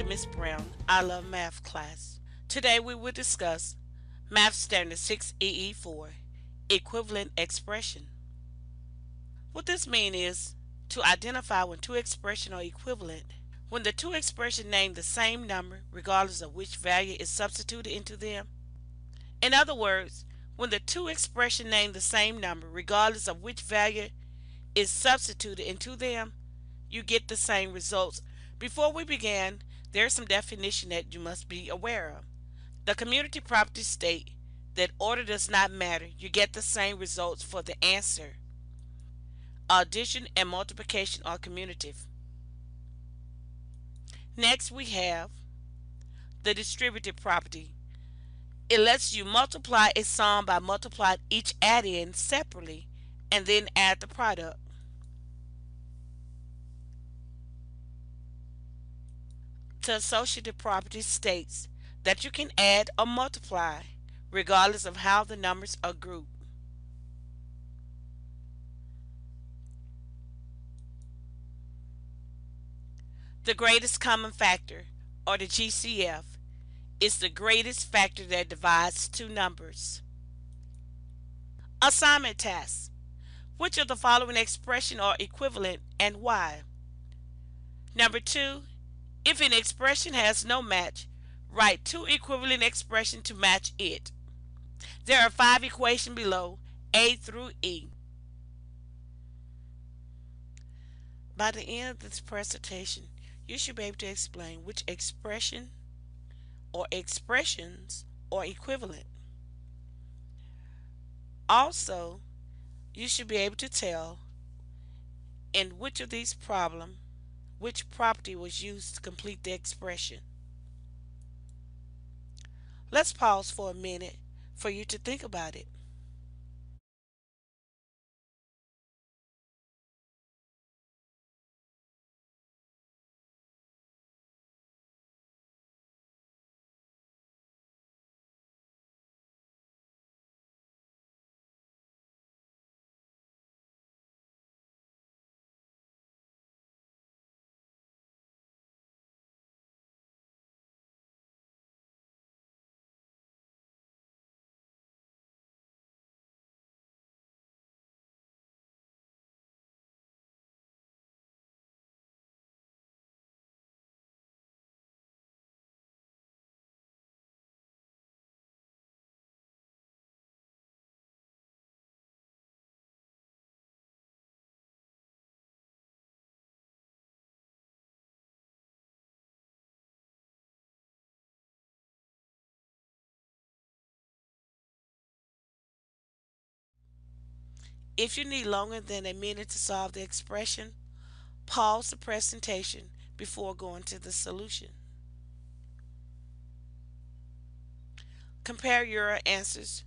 Miss Brown. I love math class. Today we will discuss Math Standard 6EE4, equivalent expression. What this means is to identify when two expressions are equivalent. When the two expressions name the same number regardless of which value is substituted into them. In other words, when the two expressions name the same number regardless of which value is substituted into them, you get the same results. Before we begin, there's some definition that you must be aware of. The community properties state that order does not matter. You get the same results for the answer. Addition and multiplication are commutative. Next we have the distributive property. It lets you multiply a sum by multiplying each add-in separately and then add the product. The associative property states that you can add or multiply regardless of how the numbers are grouped. The greatest common factor, or the GCF, is the greatest factor that divides two numbers. Assignment tasks. Which of the following expressions are equivalent and why? Number 2. If an expression has no match, write two equivalent expressions to match it. There are 5 equations below, A through E. By the end of this presentation, you should be able to explain which expression or expressions are equivalent. Also, you should be able to tell in which of these problems which property was used to complete the expression. Let's pause for a minute for you to think about it. If you need longer than a minute to solve the expression, pause the presentation before going to the solution. Compare your answers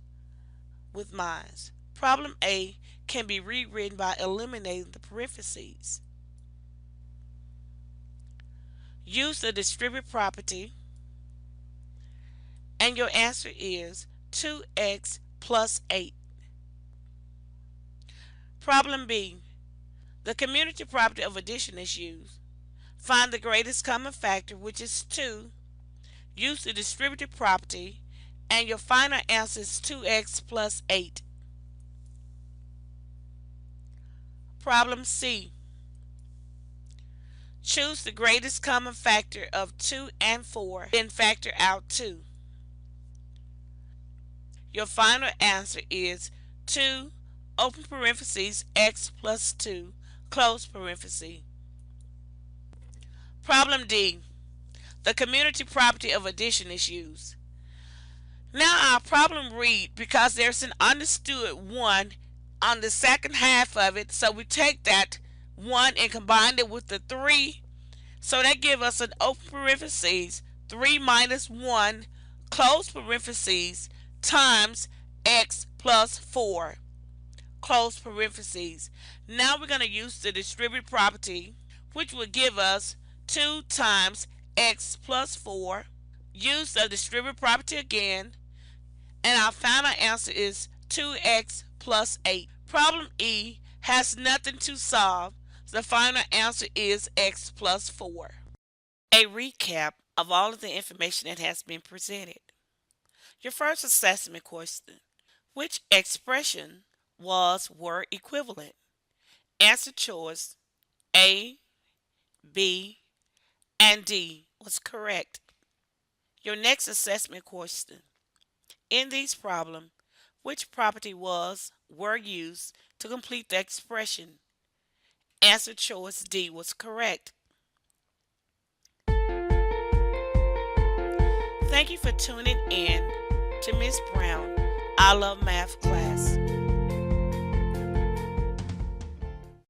with mine. Problem A can be rewritten by eliminating the parentheses. Use the distributive property and your answer is 2x plus 8. Problem B. The commutative property of addition is used. Find the greatest common factor, which is 2. Use the distributive property and your final answer is 2x plus 8. Problem C. Choose the greatest common factor of 2 and 4, then factor out 2. Your final answer is 2 open parentheses x plus 2 close parenthesis. Problem D. The commutative property of addition is used. Now our problem read because there's an understood 1 on the second half of it, so we take that 1 and combine it with the 3, so that gives us an open parentheses 3 minus 1 close parentheses times x plus 4 close parentheses. Now we're going to use the distributive property, which will give us 2 times x plus 4. Use the distributive property again, and our final answer is 2x plus 8. Problem E has nothing to solve. The final answer is x plus 4. A recap of all of the information that has been presented. Your first assessment question: which expression were equivalent? Answer choice A, B, and D was correct. Your next assessment question: in these problems, which property were used to complete the expression? Answer choice D was correct. Thank you for tuning in to Miss Brown I Love Math class.